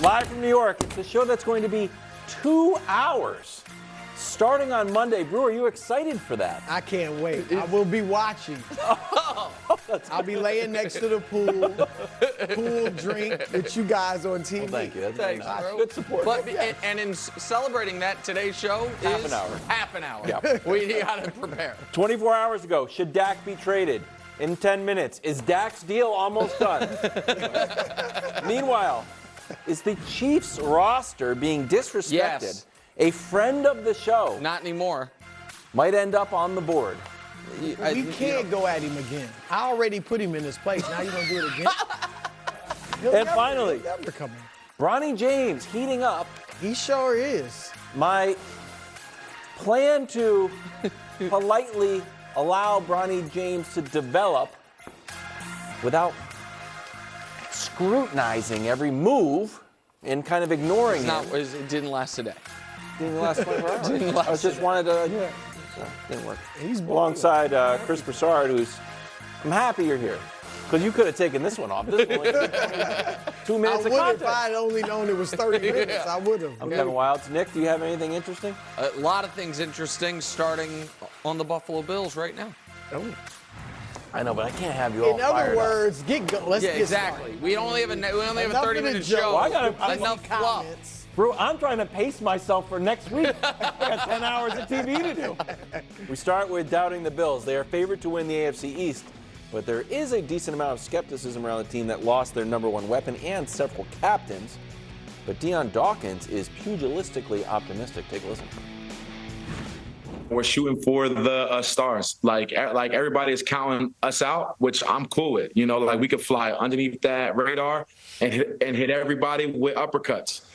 Live from New York, it's a show that's going to be 2 hours. Starting on Monday. Brew, are you excited for that? I can't wait. I will be watching. I'll be laying next to the pool drink with you guys on TV. Well, thank you. Thanks, bro. Good support. But, and in celebrating that, today's show Half is an hour. half an hour. Yeah. We got to prepare. 24 hours ago, should Dak be traded? In 10 minutes, is Dak's deal almost done? Meanwhile, is the Chiefs roster being disrespected? Yes. A friend of the show Not anymore. might end up on the board. We can't go at him again. I already put him in his place. Now you're going to do it again? Finally, he'll never come in. Bronny James heating up. He sure is. My plan to politely allow Bronny James to develop without scrutinizing every move and kind of ignoring It didn't last today. Didn't last 24 hours. Didn't last I just wanted to, didn't work. He's Alongside Chris Broussard, who's, I'm happy you're here. Because you could have taken this one off. This is only 2 minutes I of would content. if I had only known it was 30 minutes. I would have. I'm Kevin Wilds. Nick, do you have anything interesting? A lot of things interesting starting on the Buffalo Bills right now. I know, but I can't have you all In other fired up. words, get go. Let's Yeah, get exactly. started. We only have a 30-minute joke. show. Well, I gotta- Enough fluff. Comments. Bro, I'm trying to pace myself for next week. I got 10 hours of TV to do. We start with doubting the Bills. They are favored to win the AFC East, but there is a decent amount of skepticism around the team that lost their number one weapon and several captains. But Dan Dawkins is pugilistically optimistic. Take a listen. We're shooting for the stars. Like everybody is counting us out, which I'm cool with. You know, like we could fly underneath that radar and hit everybody with uppercuts.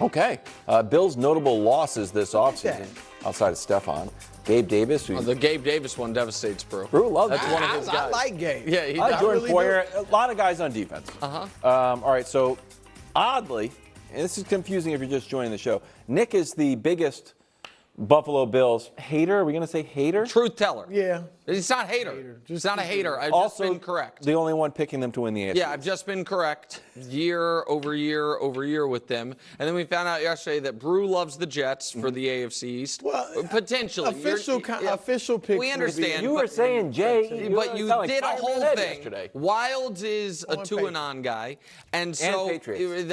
Okay. Bills' notable losses this offseason, outside of Stephon. Gabe Davis, who The Gabe Davis one devastates, bro. Brew loves That's it. one of his I guys. like Gabe. Yeah, he I like does. Jordan really Poyer, a lot of guys on defense. Uh-huh. All right, so oddly, and this is confusing if you're just joining the show, Nick is the biggest Buffalo Bills hater. Are we going to say hater? Truth teller. Yeah. It's not hater. It's not a hater. I've just Also, been correct. the only one picking them to win the AFC. Yeah, I've just been correct year over year over year with them. And then we found out yesterday that Brew loves the Jets for the AFC East. Well, potentially. official picks. We understand. You were saying Jay, But you sound like did a Fireman whole Ed thing. yesterday. Wilds is a On two and on guy, and so Patriots.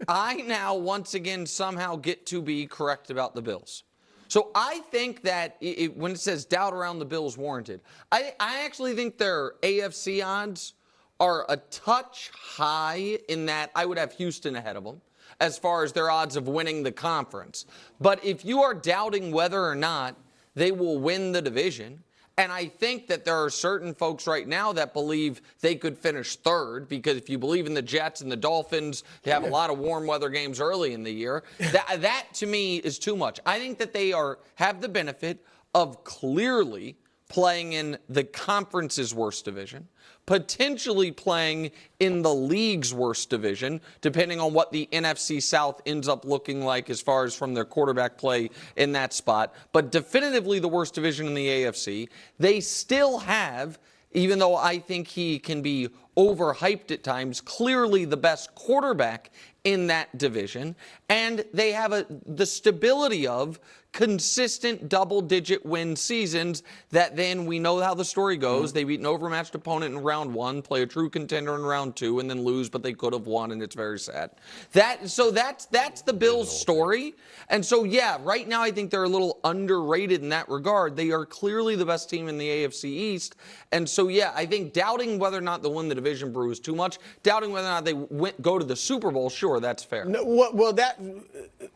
I now once again somehow get to be correct about the Bills. So I think that when it says doubt around the Bills warranted, I actually think their AFC odds are a touch high in that I would have Houston ahead of them as far as their odds of winning the conference. But if you are doubting whether or not they will win the division, and I think that there are certain folks right now that believe they could finish third, because if you believe in the Jets and the Dolphins, they have a lot of warm weather games early in the year. That to me is too much. I think that they have the benefit of clearly playing in the conference's worst division, potentially playing in the league's worst division, depending on what the NFC South ends up looking like as far as from their quarterback play in that spot, but definitively the worst division in the AFC. They still have, even though I think he can be overhyped at times, clearly the best quarterback in that division, and they have the stability of consistent double-digit win seasons that then we know how the story goes. They beat an overmatched opponent in round one, play a true contender in round two, and then lose, but they could have won, and it's very sad. That's the Bills' story. And so, yeah, right now I think they're a little underrated in that regard. They are clearly the best team in the AFC East. And so, yeah, I think doubting whether or not they'll win the division, Brew, is too much. Doubting whether or not they go to the Super Bowl, sure, that's fair. No, well, that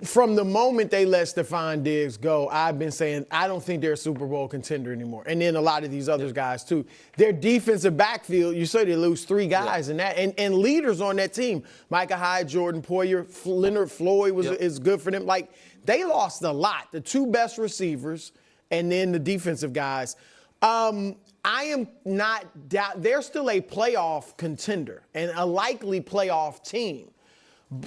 from the moment they let Stephon Diggs go, I've been saying I don't think they're a Super Bowl contender anymore. And then a lot of these other guys too. Their defensive backfield, you say they lose three guys in that, and leaders on that team. Micah Hyde, Jordan Poyer, Leonard Floyd is good for them. Like they lost a lot. The two best receivers, and then the defensive guys. I am not doubt. They're still a playoff contender and a likely playoff team.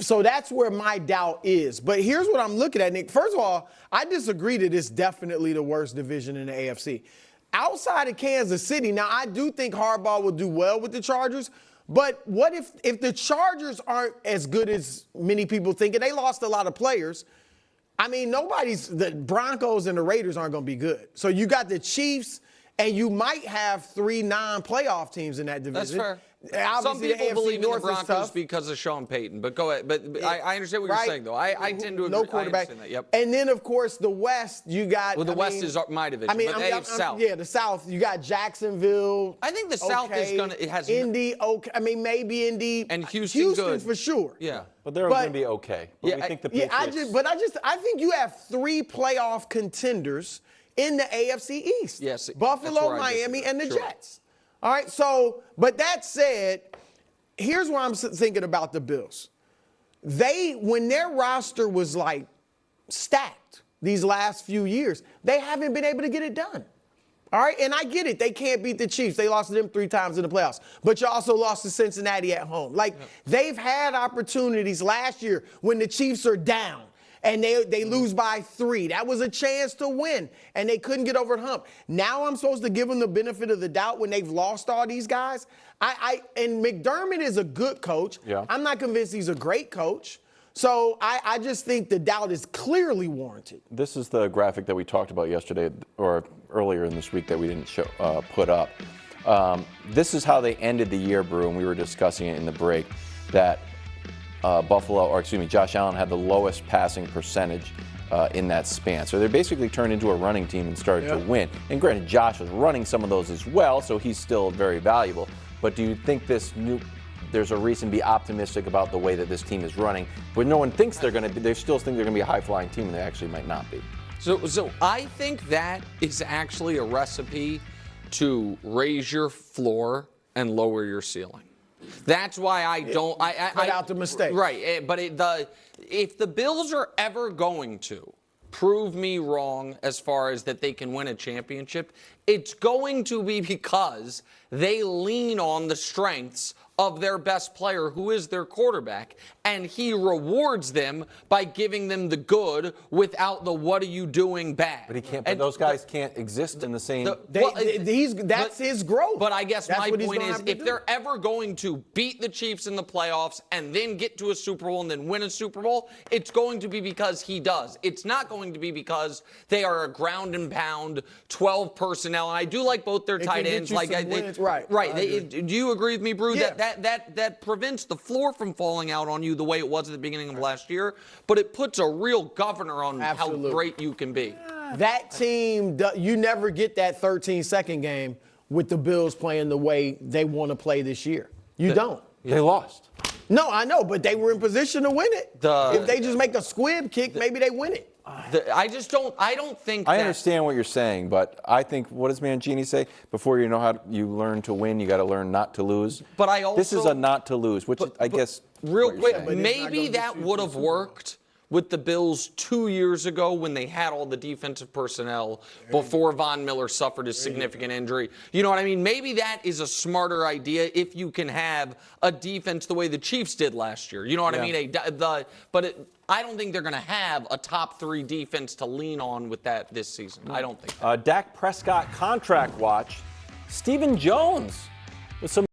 So that's where my doubt is. But here's what I'm looking at, Nick. First of all, I disagree that it's definitely the worst division in the AFC. Outside of Kansas City, now I do think Harbaugh will do well with the Chargers, But what if the Chargers aren't as good as many people think, and they lost a lot of players? I mean, the Broncos and the Raiders aren't going to be good. So you got the Chiefs, and you might have 3 non-playoff teams in that division. That's fair. Obviously, Some people the AFC believe North in the is Broncos tough. because of Sean Payton. But go ahead. But I understand what you're saying, though. I tend to agree. No quarterback. I understand that. Yep. And then, of course, the West, you got. Well, the West is my division. But the South. Yeah, the South. You got Jacksonville. I think the South is going to. It has Indy. Okay. I mean, maybe Indy. And Houston good. for sure. Yeah. But they're going to be okay. But we think the Patriots. I think you have 3 playoff contenders in the AFC East. Yes. Buffalo, Miami, and the Jets. All right. So, but that said, here's what I'm thinking about the Bills. When their roster was like stacked these last few years, they haven't been able to get it done. All right, and I get it. They can't beat the Chiefs. They lost to them 3 times in the playoffs. But you also lost to Cincinnati at home. They've had opportunities last year when the Chiefs are down and they lose by 3. That was a chance to win, and they couldn't get over the hump. Now I'm supposed to give them the benefit of the doubt when they've lost all these guys? And McDermott is a good coach. Yeah. I'm not convinced he's a great coach. So I just think the doubt is clearly warranted. This is the graphic that we talked about yesterday or earlier in this week that we didn't put up. This is how they ended the year, Brew, and we were discussing it in the break, that Josh Allen had the lowest passing percentage in that span. So they basically turned into a running team and started to win. And granted, Josh was running some of those as well, so he's still very valuable. But do you think there's a reason to be optimistic about the way that this team is running? But no one thinks they're going to be. They still think they're going to be a high-flying team, and they actually might not be. So I think that is actually a recipe to raise your floor and lower your ceiling. That's why I don't. Cut out the mistake. Right, but if the Bills are ever going to prove me wrong as far as that they can win a championship, it's going to be because they lean on the strengths of their best player, who is their quarterback, and he rewards them by giving them the good without the "what are you doing" bad. But he can't. But those guys can't exist in the same. That's his growth. But I guess my point is, if do. they're ever going to beat the Chiefs in the playoffs and then get to a Super Bowl and then win a Super Bowl, it's going to be because he does. It's not going to be because they are a ground and pound 12 personnel. And I do like both their tight ends. Do you agree with me, Brew? Yeah. That prevents the floor from falling out on you the way it was at the beginning of last year, but it puts a real governor on how great you can be. That team, you never get that 13-second game with the Bills playing the way they want to play this year. You don't. They lost. No, I know, but they were in position to win it. If they just make a squib kick, maybe they win it. I don't think I understand what you're saying, but I think, what does Mangini say? Before you know how you learn to win, you got to learn not to lose. But I also, this is a not to lose, which I guess. Real quick, maybe that would have worked with the Bills 2 years ago when they had all the defensive personnel before Von Miller suffered his significant injury. You know what I mean? Maybe that is a smarter idea if you can have a defense the way the Chiefs did last year. You know what I mean? I don't think they're going to have a top 3 defense to lean on with that this season. I don't think. Dak Prescott contract watch. Stephen Jones with some